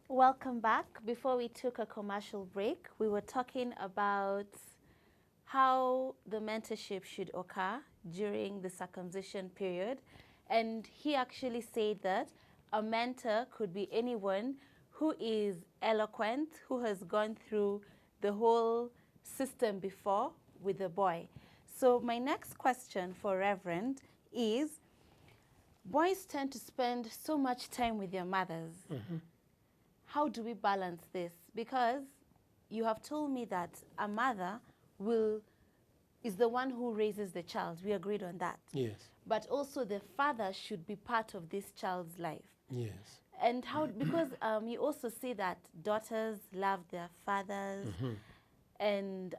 Welcome back. Before we took a commercial break, we were talking about how the mentorship should occur during the circumcision period. And he actually said that a mentor could be anyone who is eloquent, who has gone through the whole system before with the boy. So my next question for Reverend is, boys tend to spend so much time with their mothers. How do we balance this? Because you have told me that a mother is the one who raises the child. We agreed on that. Yes. But also the father should be part of this child's life. Yes. And how, because you also see that daughters love their fathers and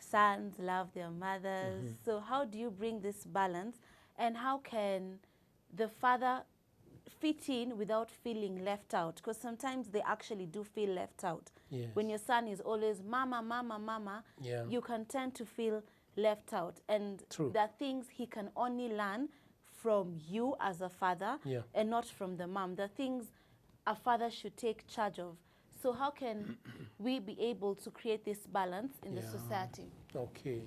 sons love their mothers. So how do you bring this balance? And how can the father fit in without feeling left out? Because sometimes they actually do feel left out. Yes. When your son is always mama, mama, mama, Yeah. you can tend to feel left out. And True. there are things he can only learn from you as a father and not from the mom. The things a father should take charge of. So how can we be able to create this balance in the society? Okay.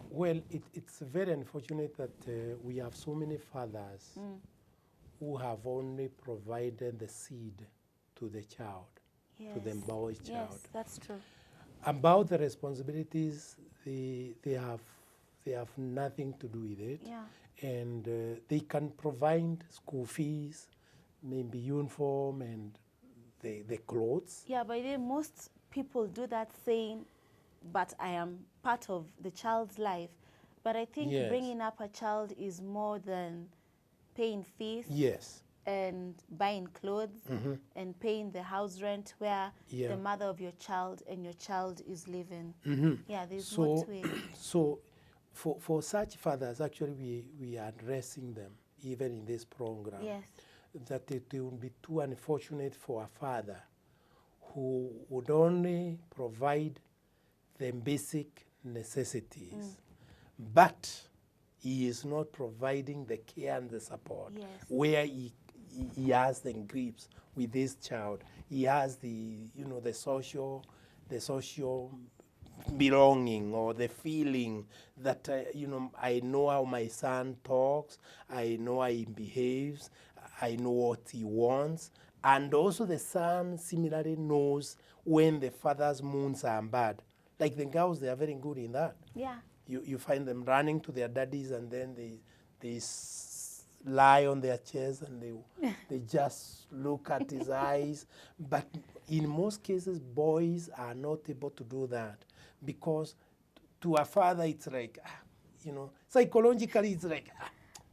Well, it's very unfortunate that we have so many fathers who have only provided the seed to the child, to the boy's child. Yes, that's true. About the responsibilities, they have nothing to do with it. Yeah. And they can provide school fees, maybe uniform and the clothes. Yeah, but then most people do that saying, but I am part of the child's life. But I think bringing up a child is more than paying fees. Yes. And buying clothes and paying the house rent where the mother of your child and your child is living. Yeah, there's more to it. So for such fathers, actually we are addressing them even in this program. Yes. That it would be too unfortunate for a father who would only provide the basic necessities, but he is not providing the care and the support where he has the grips with this child. He has the social belonging or the feeling that I know how my son talks, I know how he behaves, I know what he wants, and also the son similarly knows when the father's moods are bad. Like the girls, they are very good in that. Yeah. You find them running to their daddies and then they lie on their chairs and they just look at his eyes. But in most cases, boys are not able to do that because to a father, it's like, psychologically, it's like,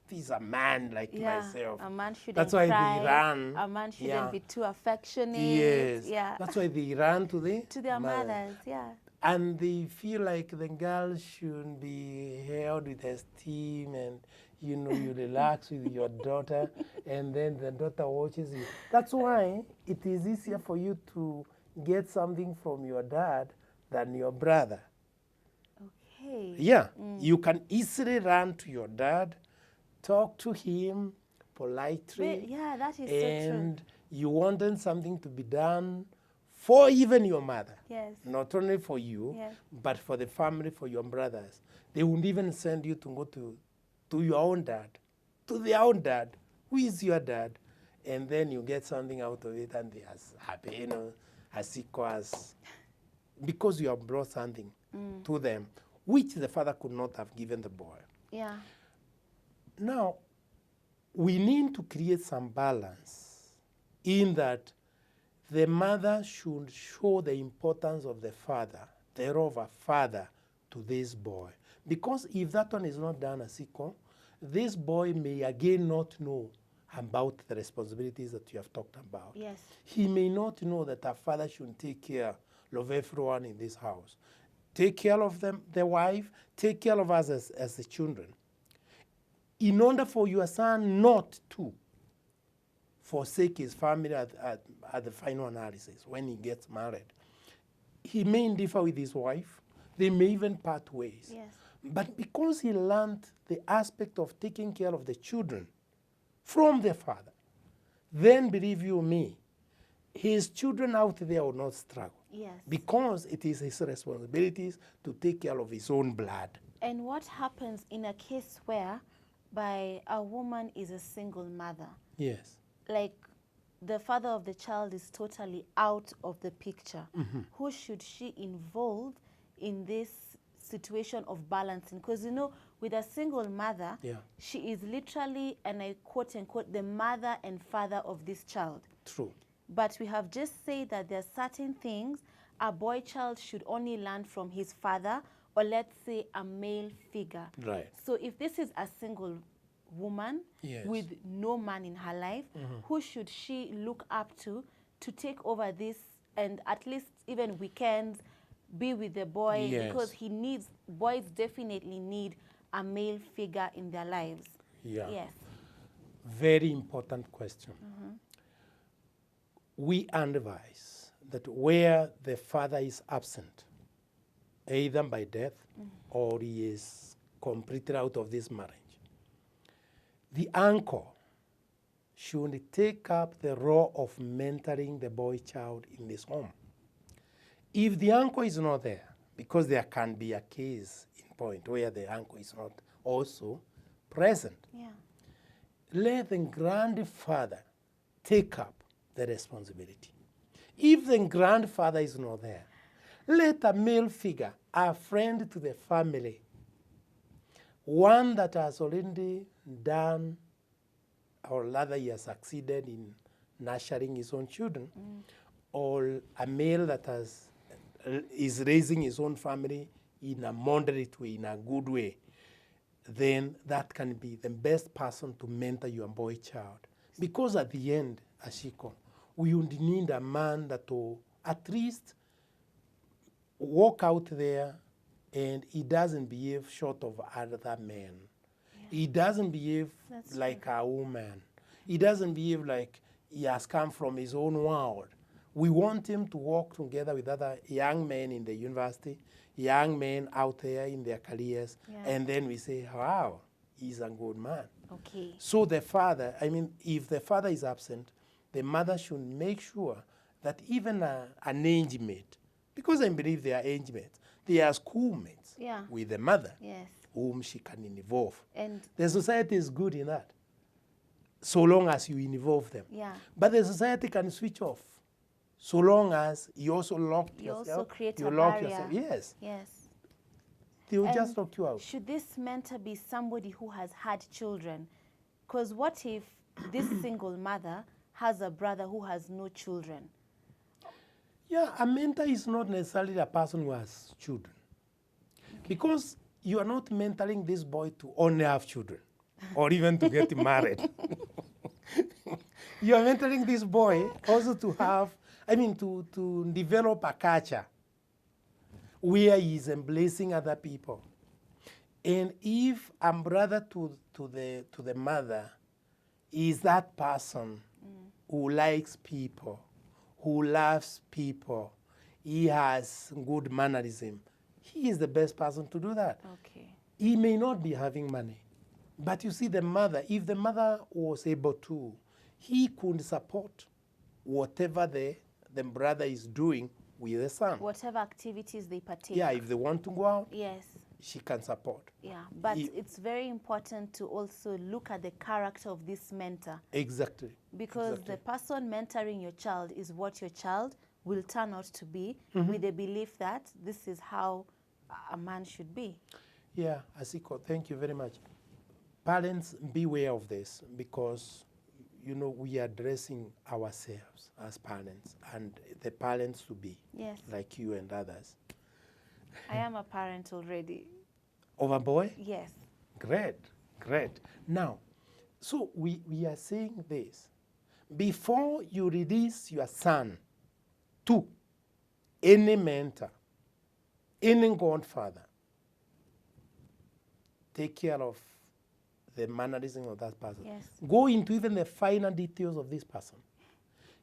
he's a man like myself. A man shouldn't That's why cry. they run. A man shouldn't be too affectionate. Yes. Yeah. That's why they run to their mothers. Yeah. And they feel like the girl should be held with esteem and, you relax with your daughter and then the daughter watches you. That's why it is easier for you to get something from your dad than your brother. Okay. Yeah. You can easily run to your dad, talk to him politely. Yeah, that is and so true. You wanted something to be done for even your mother. Yes. Not only for you, but for the family, for your brothers. They would even send you to go to your own dad, to their own dad. Who is your dad? And then you get something out of it and they are happy, as equal as, because you have brought something to them, which the father could not have given the boy. Yeah. Now, we need to create some balance in that the mother should show the importance of the father, the role of a father to this boy. Because if that one is not done as equal, this boy may again not know about the responsibilities that you have talked about. Yes. He may not know that a father should take care of everyone in this house. Take care of them, the wife, take care of us as the children. In order for your son not to forsake his family at the final analysis when he gets married, he may differ with his wife. They may even part ways. Yes. But because he learned the aspect of taking care of the children from their father, then believe you me, his children out there will not struggle. Yes. Because it is his responsibilities to take care of his own blood. And what happens in a case where by a woman is a single mother? Yes. Like the father of the child is totally out of the picture. Who should she involve in this situation of balancing? Because, you know, with a single mother, she is literally, and I quote unquote, the mother and father of this child. True. But we have just said that there are certain things a boy child should only learn from his father, or let's say a male figure. Right. So if this is a single woman with no man in her life, who should she look up to take over this, and at least even weekends be with the boy? Because he needs, boys definitely need a male figure in their lives. Yes. Very important question. We advise that where the father is absent, either by death or he is completely out of this marriage, the uncle should take up the role of mentoring the boy child in this home. If the uncle is not there, because there can be a case in point where the uncle is not also present, let the grandfather take up the responsibility. If the grandfather is not there, let a male figure, a friend to the family, one that has already done, or rather he has succeeded in nurturing his own children, or a male that is raising his own family in a moderate way, in a good way, then that can be the best person to mentor your boy child. Because at the end, Ashiko, we would need a man that will at least walk out there and he doesn't behave short of other men. He doesn't behave like a woman. He doesn't behave like he has come from his own world. We want him to walk together with other young men in the university, young men out there in their careers, and then we say, wow, he's a good man. Okay. So the father, I mean, if the father is absent, the mother should make sure that even an age mate, because I believe they are age mates, they are schoolmates with the mother, whom she can involve. And the society is good in that, so long as you involve them. But the society can switch off, so long as you also lock yourself. You also create you a lock barrier. yourself. Yes. Yes. They will just lock you out. Should this mentor be somebody who has had children? Because what if this single mother has a brother who has no children? Yeah, a mentor is not necessarily a person who has children. Because you are not mentoring this boy to only have children or even to get married. You are mentoring this boy also to have, I mean, to develop a culture where he is embracing other people. And if a brother to the mother is that person who likes people, who loves people, he has good mannerism, he is the best person to do that. Okay. He may not be having money, but you see the mother, if the mother was able to, he could support whatever the brother is doing with the son. Whatever activities they partake. Yeah, if they want to go out, yes, she can support. Yeah, but it's very important to also look at the character of this mentor. Exactly. Because the person mentoring your child is what your child will turn out to be, with the belief that this is how a man should be. Yeah, Asiko, thank you very much. Parents, beware of this, because you know, we are addressing ourselves as parents and the parents to be, like you and others. I am a parent already. Of a boy? Yes. Great, great. Now, so we are saying this. Before you release your son to any mentor, any godfather, take care of the mannerism of that person. Yes. Go into even the finer details of this person.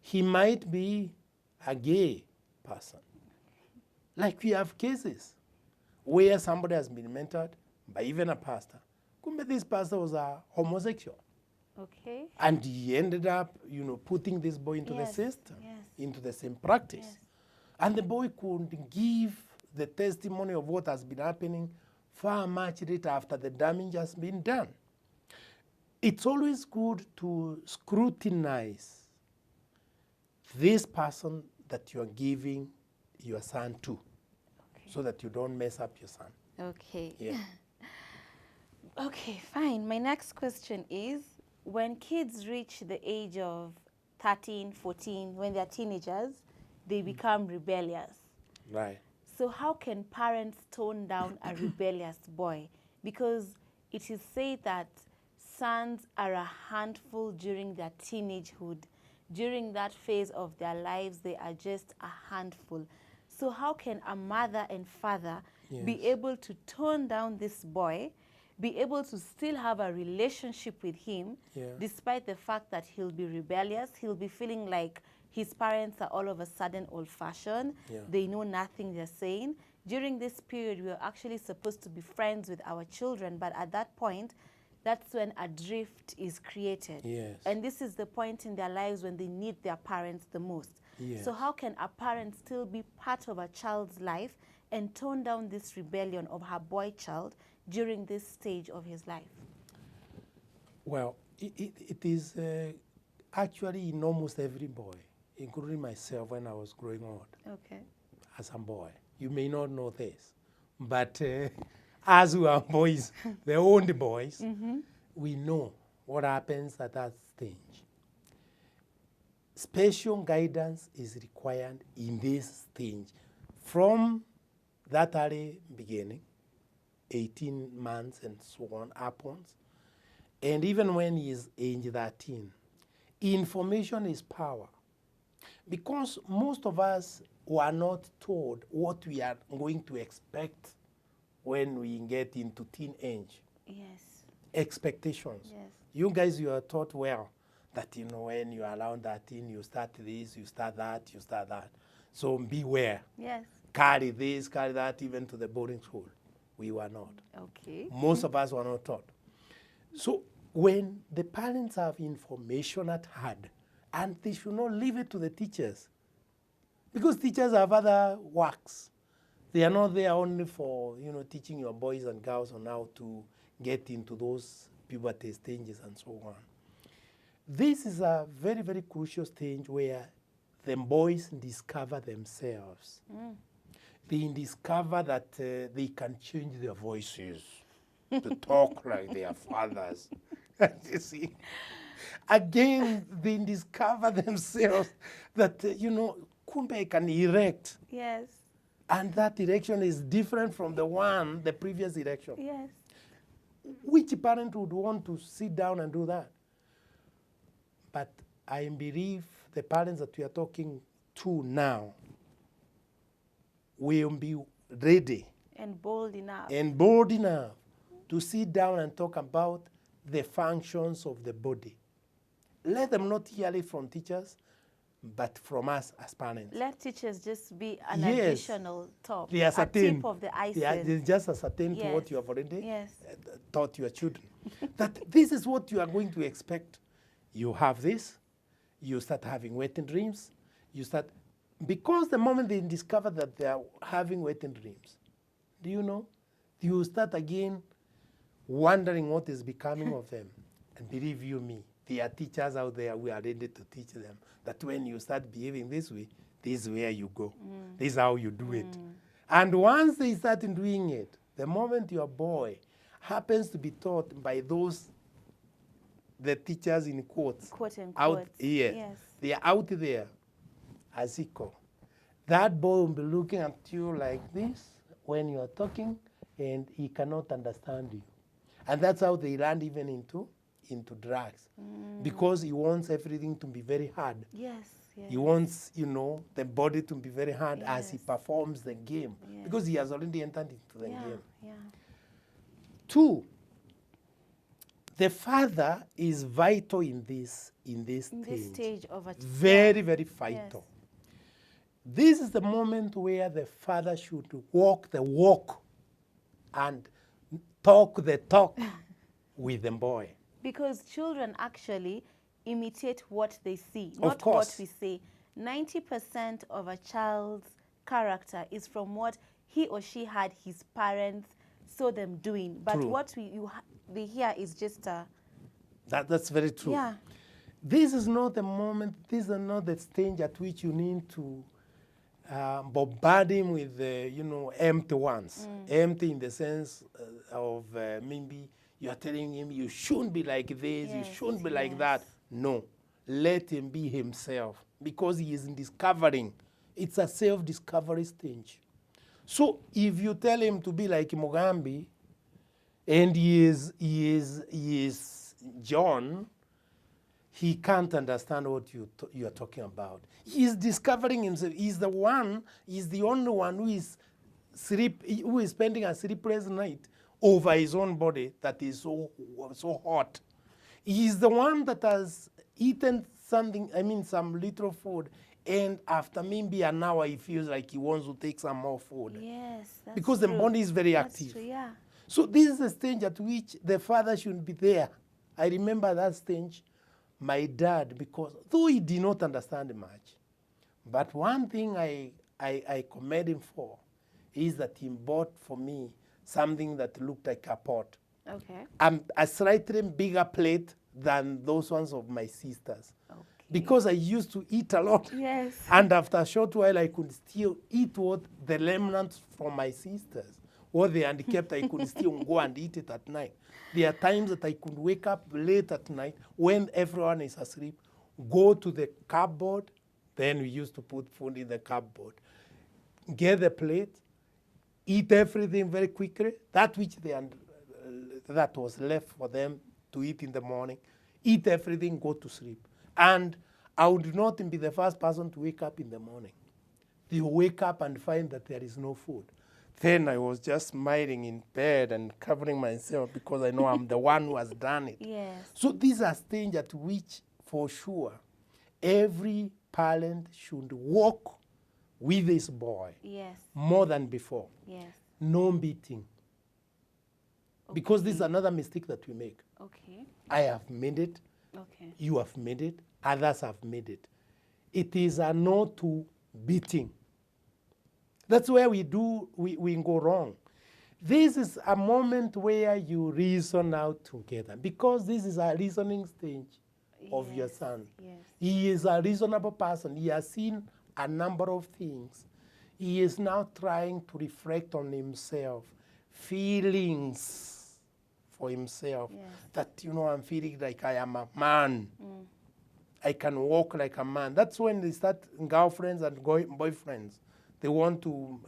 He might be a gay person. Like we have cases where somebody has been mentored by even a pastor. Kumbe this pastor was a homosexual. Okay. And he ended up, putting this boy into the Yes, system, yes. into the same practice. Yes. And the boy could give the testimony of what has been happening far much later after the damage has been done. It's always good to scrutinize this person that you are giving your son to, Okay. so that you don't mess up your son. Okay. Yeah. Okay, fine. My next question is, when kids reach the age of 13, 14, when they're teenagers, they become rebellious. Right. So how can parents tone down a rebellious boy? Because it is said that sons are a handful during their teenagehood. During that phase of their lives, they are just a handful. So how can a mother and father be Yes. able to tone down this boy, be able to still have a relationship with him, Yeah. despite the fact that he'll be rebellious, he'll be feeling like his parents are all of a sudden old-fashioned, Yeah. they know nothing they're saying. During this period, we are actually supposed to be friends with our children, but at that point, that's when a drift is created. Yes. And this is the point in their lives when they need their parents the most. Yes. So how can a parent still be part of a child's life and tone down this rebellion of her boy child during this stage of his life? Well, it is actually in almost every boy, including myself when I was growing up Okay. as a boy. You may not know this, but as we are boys, the only boys, we know what happens at that stage. Special guidance is required in this stage from that early beginning, 18 months and so on upwards, and even when he is age 13. Information is power. Because most of us were not told what we are going to expect when we get into teenage. Yes. Expectations. Yes. You guys, you are taught well that, when you are around 13, you start this, you start that, you start that. So beware. Yes. Carry this, carry that, even to the boarding school. We were not. Okay. Most of us were not taught. So when the parents have information at hand, and they should not leave it to the teachers, because teachers have other works. They are not there only for teaching your boys and girls on how to get into those puberty stages and so on. This is a very, very crucial stage where the boys discover themselves. They discover that they can change their voices to talk like their fathers. You see? Again, they discover themselves that, kumbe can erect. Yes. And that erection is different from the previous erection. Yes. Which parent would want to sit down and do that? But I believe the parents that we are talking to now will be ready And bold enough. and bold enough to sit down and talk about the functions of the body. Let them not hear it from teachers, but from us as parents. Let teachers just be an Yes. additional top, They are a certain. tip of the iceberg. Yeah, they just ascertain to what Yes. you have already Yes. taught your children. That this is what you are going to expect. You have this, you start having wetting dreams, because the moment they discover that they are having wetting dreams, do you know? You start again wondering what is becoming of them. And believe you me, there are teachers out there who are ready to teach them that when you start behaving this way, this is where you go. This is how you do it. And once they start doing it, the moment your boy happens to be taught by the teachers in quotes, Quote unquote. out here, Yes. they are out there, as equal. That boy will be looking at you like this when you are talking, and he cannot understand you. And that's how they land even into drugs, because he wants everything to be very hard. Yes. Yes. He wants, the body to be very hard as he Yes. performs the game, Yes. because he has already entered into the Yeah. game. Yeah. 2, the father is vital in this In this stage of a very, very vital. Yes. This is the moment where the father should walk the walk and talk the talk with the boy. Because children actually imitate what they see, Of not course. what we say. 90% of a child's character is from what he or she had his parents saw them doing. But True. what they hear is just That's very true. yeah. This is not the moment, this is not the stage at which you need to bombard him with, empty ones. Empty in the sense of maybe you're telling him you shouldn't be like this, you Yes, shouldn't be like yes. that. No, let him be himself because he is discovering. It's a self-discovery stage. So if you tell him to be like Mugambi and he is John, he can't understand what you are talking about. He's discovering himself. He's the only one who is spending a sleepless night over his own body that is so hot. He's the one that has eaten some little food, and after maybe an hour, he feels like he wants to take some more food. Yes, that's Because true. the body is very That's active. true, yeah. So this is the stage at which the father should be there. I remember that stage, my dad, because though he did not understand much, but one thing I commend him for is that he bought for me something that looked like a pot. Okay. A slightly bigger plate than those ones of my sisters. Okay. Because I used to eat a lot. Yes. And after a short while, I could still eat what the remnants from my sisters, what they had kept, I could still go and eat it at night. There are times that I could wake up late at night when everyone is asleep, go to the cupboard, then we used to put food in the cupboard, get the plate, eat everything very quickly, that which that was left for them to eat in the morning, eat everything, go to sleep. And I would not be the first person to wake up in the morning. They wake up and find that there is no food. Then I was just smiling in bed and covering myself because I know I'm the one who has done it. Yes. So these are stages at which, for sure, every parent should walk with his boy Yes. more than before. Yes. No beating. Because this is another mistake that we make. Okay. I have made it. Okay. You have made it. Others have made it. It is a no to beating. That's where we go wrong. This is a moment where you reason out together because this is a reasoning stage of your son. Yes. He is a reasonable person. He has seen a number of things. He is now trying to reflect on himself, feelings for himself. Yes. That, I'm feeling like I am a man. I can walk like a man. That's when they start girlfriends and boyfriends. They want to,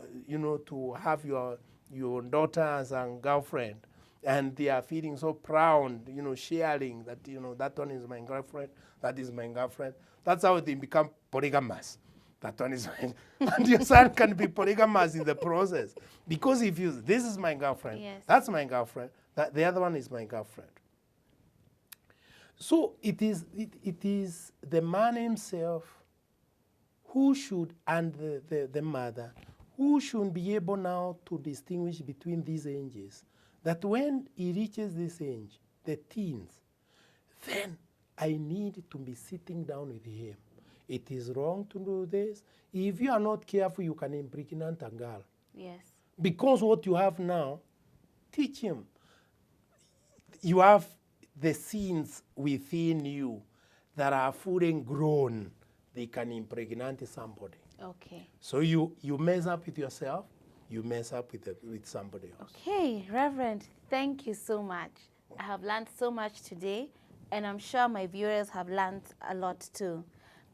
to have your daughter as a girlfriend. And they are feeling so proud, sharing that, that one is my girlfriend, that is my girlfriend. That's how they become polygamous. That one is mine. And your son can be polygamous in the process. Because if this is my girlfriend, Yes. that's my girlfriend, the other one is my girlfriend. So it is the man himself who should, and the mother, who should be able now to distinguish between these ages. That when he reaches this age, the teens, then I need to be sitting down with him. It is wrong to do this. If you are not careful, you can impregnate a girl. Yes. Because what you have now, teach him. You have the scenes within you that are fully grown. They can impregnate somebody. Okay. So you mess up with yourself, you mess up with somebody else. Okay, Reverend, thank you so much. I have learned so much today, and I'm sure my viewers have learned a lot too.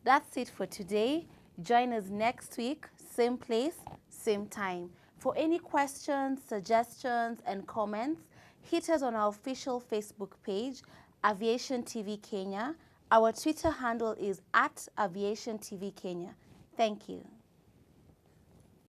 That's it for today. Join us next week, same place, same time. For any questions, suggestions, and comments, hit us on our official Facebook page, Aviation TV Kenya. Our Twitter handle is @Aviation TV Kenya. Thank you.